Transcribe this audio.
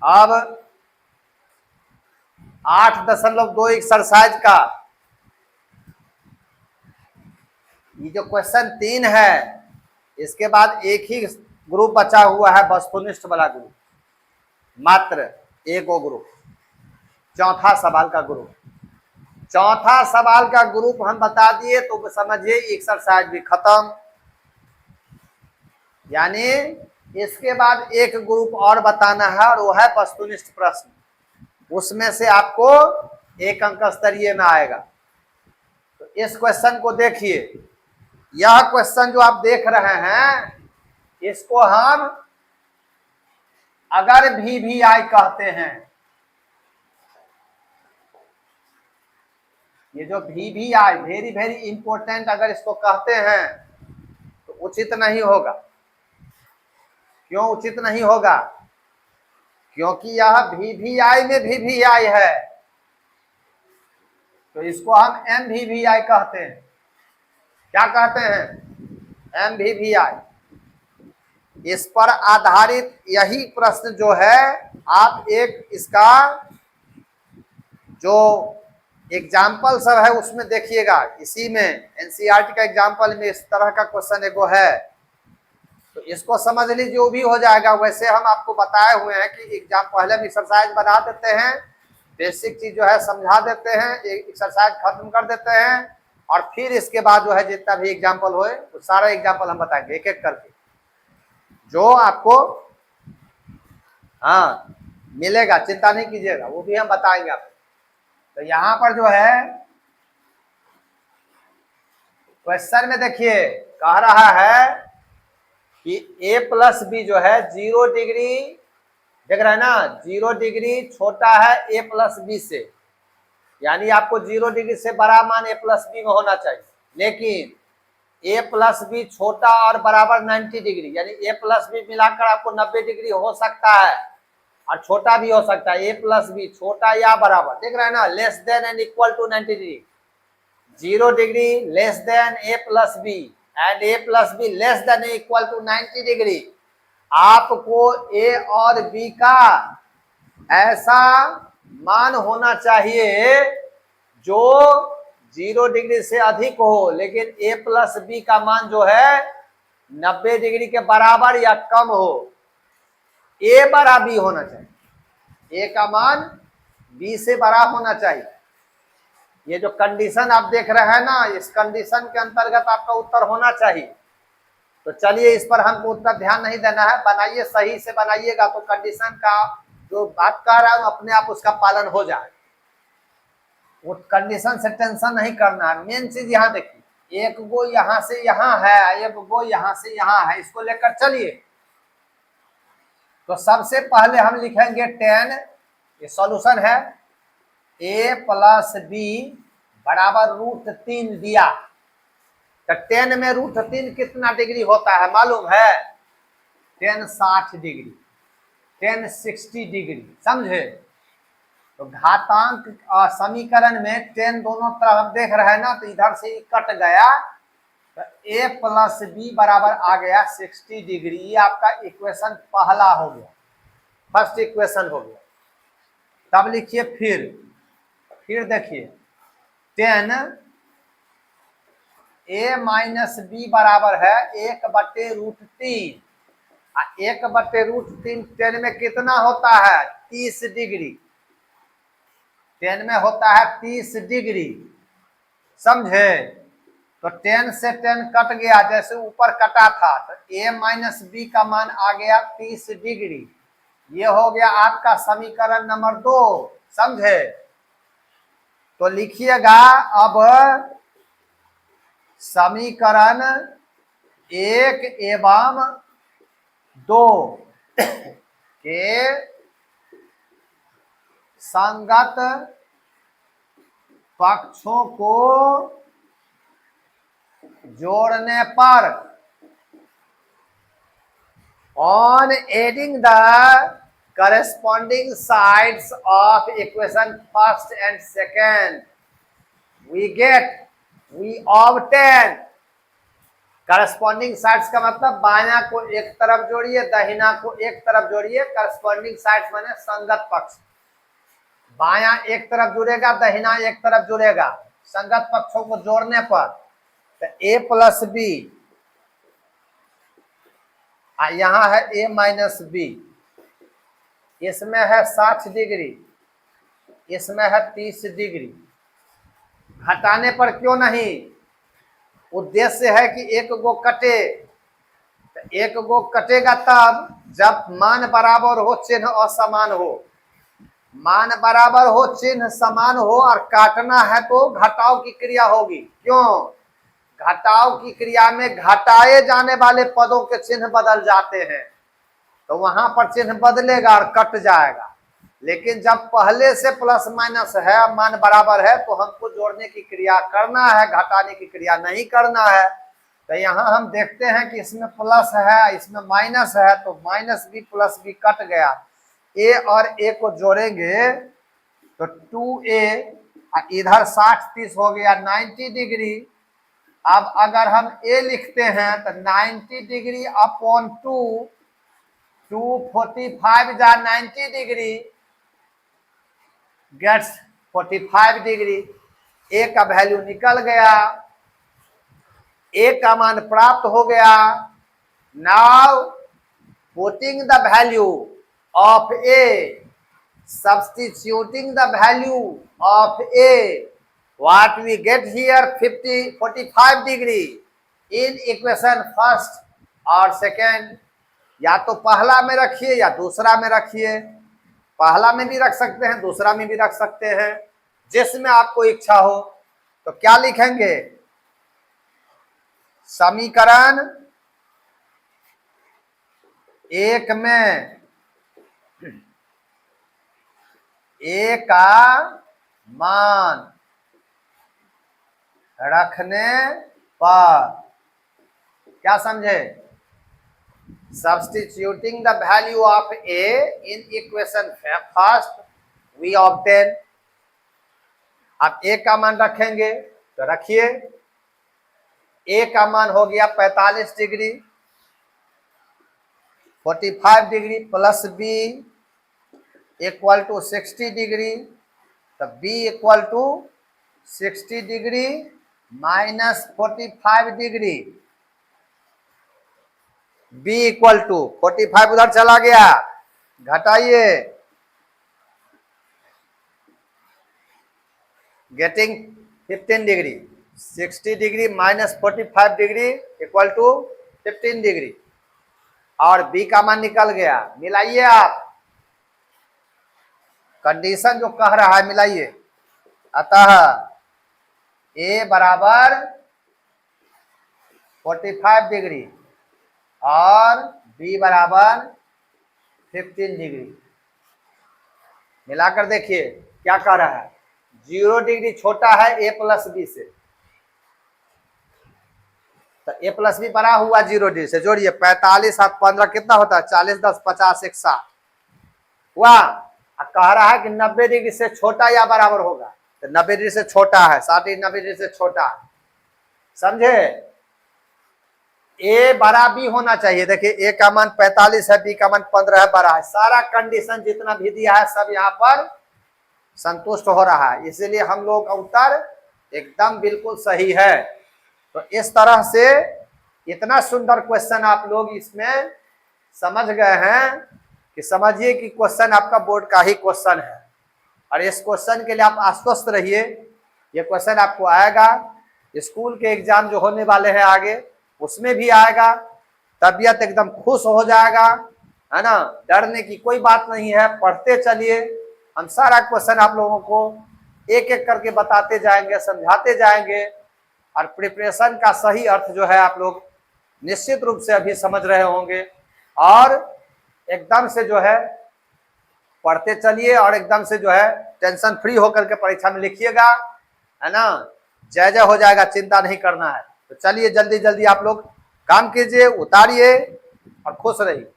अब 8.2 एक्सरसाइज का ये जो क्वेश्चन 3 है, इसके बाद एक ही ग्रुप बचा हुआ है, वस्तुनिष्ठ वाला ग्रुप, मात्र एक वो ग्रुप, चौथा सवाल का ग्रुप। चौथा सवाल का ग्रुप हम बता दिए तो समझिए एक्सरसाइज भी खत्म। यानी इसके बाद एक ग्रुप और बताना है और वो है वस्तुनिष्ठ प्रश्न, उसमें से आपको 1 अंक स्तरीय में आएगा। तो इस क्वेश्चन को देखिए, यह क्वेश्चन जो आप देख रहे हैं इसको हम अगर VVI कहते हैं। ये जो VVI वेरी वेरी इंपॉर्टेंट अगर इसको कहते हैं तो उचित नहीं होगा। क्यों उचित नहीं होगा? क्योंकि यह VVI में VVI है, तो इसको हम MVVI कहते हैं। क्या कहते हैं? MVVI। इस पर आधारित यही प्रश्न जो है, आप एक इसका जो एग्जाम्पल सब है उसमें देखिएगा। इसी में NCERT का एग्जाम्पल में इस तरह का क्वेश्चन एगो है, तो इसको समझ लीजिए जो भी हो जाएगा। वैसे हम आपको बताए हुए हैं कि एग्जाम पहले हम एक्सरसाइज बना देते हैं, बेसिक चीज जो है समझा देते हैं, एक्सरसाइज खत्म कर देते हैं, और फिर इसके बाद जो है जितना भी एग्जाम्पल होए वो सारा एग्जाम्पल हम बताएंगे एक एक करके, जो आपको हाँ मिलेगा, चिंता नहीं कीजिएगा, वो भी हम बताएंगे आपको। तो यहाँ पर जो है क्वेश्चन में देखिए कह रहा है कि A+B जो है 0 डिग्री, देख रहे हैं ना, 0 डिग्री छोटा है A+B से, यानी आपको 0 डिग्री से बड़ा मान A+B में होना चाहिए। लेकिन A+B छोटा और बराबर 90 डिग्री, यानी A+B मिलाकर आपको 90 डिग्री हो सकता है और छोटा भी हो सकता है। A+B छोटा या बराबर, देख रहे हैं ना, less than and equal to 90 degree, 0 degree less than A+B and A+B less than equal to 90 degree. आपको A और B का ऐसा मान होना चाहिए जो 0 डिग्री से अधिक हो, लेकिन A+B का मान जो है 90 डिग्री के बराबर या कम हो। A बड़ा B होना चाहिए, A का मान B से बड़ा होना चाहिए। ये जो कंडीशन आप देख रहे हैं ना, इस कंडीशन के अंतर्गत आपका उत्तर होना चाहिए। तो चलिए इस पर हमको उतना ध्यान नहीं देना है, बनाइए, सही से बनाइएगा तो कंडीशन का जो बात कर रहा हूं अपने आप उसका पालन हो जाए। वो कंडीशन से टेंशन नहीं करना है। मेन चीज यहाँ देखिए, एक गो यहाँ से यहाँ है, एक गो यहाँ से यहाँ है, इसको लेकर चलिए। तो सबसे पहले हम लिखेंगे 10, ये सॉल्यूशन है, A+B बराबर √3 दिया। तो 10 में √3 कितना डिग्री होता है मालूम है? 10 60 डिग्री, 10 60 डिग्री, समझे? तो घातांक समीकरण में 10 दोनों तरफ हम देख रहे हैं ना, तो इधर से कट गया, तो A+B बराबर आ गया 60 डिग्री। ये आपका इक्वेशन पहला हो गया, फर्स्ट इक्वेशन हो गया। तब लिखिए फिर देखिए 10 A-B बराबर है 1/√3। 1/√3 10 में कितना होता है? 30 डिग्री। 10 में होता है 30 डिग्री, समझे? तो 10 से 10 कट गया, जैसे ऊपर कटा था, तो A-B का मान आ गया 30 डिग्री। ये हो गया आपका समीकरण नंबर 2, समझे? तो लिखिएगा अब समीकरण 1 एवं 2 के संगत पक्षों को जोड़ने पर on adding the corresponding sides of equation first and second we obtain corresponding sides का मतलब बायां को एक तरफ जोड़िए, दाहिना को एक तरफ जोड़िए। करस्पॉन्डिंग साइड्स माने संगत पक्ष। बायां एक तरफ जुड़ेगा, दाहिना एक तरफ जुड़ेगा। संगत पक्षों को जोड़ने पर तो a प्लस बी, यहां है a माइनस बी, इसमें है 60 डिग्री, इसमें है 30 डिग्री। घटाने पर क्यों नहीं, उद्देश्य है कि एक गो कटे। तो एक गो कटेगा तब जब मान बराबर हो, चिन्ह असमान हो। मान बराबर हो, चिन्ह समान हो और काटना है तो घटाव की क्रिया होगी। क्यों, घटाव की क्रिया में घटाए जाने वाले पदों के चिन्ह बदल जाते हैं, तो वहां पर चिन्ह बदलेगा और कट जाएगा। लेकिन जब पहले से प्लस माइनस है, मान बराबर है, तो हमको जोड़ने की क्रिया करना है, घटाने की क्रिया नहीं करना है। तो यहाँ हम देखते हैं कि इसमें प्लस है, इसमें माइनस है, तो minus B plus B cut गया। ए और ए को जोड़ेंगे तो 2a, इधर 60-30 हो गया 90 डिग्री। अब अगर हम a लिखते हैं तो 90 डिग्री अपॉन 245 जा 90 डिग्री गेट्स 45 डिग्री। a का वैल्यू निकल गया, a का मान प्राप्त हो गया। Now putting the value of a, substituting the value of a, what we get here 45 degree in equation first और सेकेंड। या तो पहला में रखिए या दूसरा में रखिए, पहला में भी रख सकते हैं, दूसरा में भी रख सकते हैं, जिसमें आपको इच्छा हो। तो क्या लिखेंगे, समीकरण एक में a का मान रखने पर, क्या समझे, substituting the value of a in equation first we obtain. अब a का मान रखेंगे तो रखिए, a का मान हो गया 45 degree, 45 degree plus b equal to 60 degree, तो b equal to 60 degree minus 45 degree, b equal to 45 उधर चला गया, घटाइए, getting 15 degree. 60 degree minus 45 degree equal to 15 degree, और b का मान निकल गया। मिलाइए, आप कंडीशन जो कह रहा है मिलाइए। अतः a बराबर 45 डिग्री और b बराबर 15 डिग्री। मिलाकर देखिए क्या कह रहा है, 0 डिग्री छोटा है a प्लस बी से, तो a प्लस बी बड़ा हुआ 0 डिग्री से। जोड़िए, 45 7 15 कितना होता है, 40 10 50 60 हुआ। कह रहा है कि 90 डिग्री से छोटा या बराबर होगा, तो 90 डिग्री से छोटा है, 60 90 डिग्री से छोटा है, समझे। a बड़ा b होना चाहिए। देखिए a का मान 45 है, b का मान 15 है, बड़ा है। सारा कंडीशन जितना भी दिया है सब यहाँ पर संतुष्ट हो रहा है, इसीलिए हम लोग का उत्तर एकदम बिल्कुल सही है। तो इस तरह से इतना सुंदर क्वेश्चन आप लोग इसमें समझ गए हैं कि समझिए कि क्वेश्चन आपका बोर्ड का ही क्वेश्चन है, और इस क्वेश्चन के लिए आप आश्वस्त रहिए। ये क्वेश्चन आपको आएगा, स्कूल के एग्जाम जो होने वाले हैं आगे उसमें भी आएगा, तबीयत एकदम खुश हो जाएगा, है ना। डरने की कोई बात नहीं है, पढ़ते चलिए। हम सारा क्वेश्चन आप लोगों को एक एक करके बताते जाएंगे, समझाते जाएंगे, और प्रिपरेशन का सही अर्थ जो है आप लोग निश्चित रूप से अभी समझ रहे होंगे। और एकदम से जो है पढ़ते चलिए, और एकदम से जो है टेंशन फ्री होकर के परीक्षा में लिखिएगा, है ना। जय जय हो जाएगा, चिंता नहीं करना है। तो चलिए जल्दी जल्दी आप लोग काम कीजिए, उतारिए और खुश रहिए।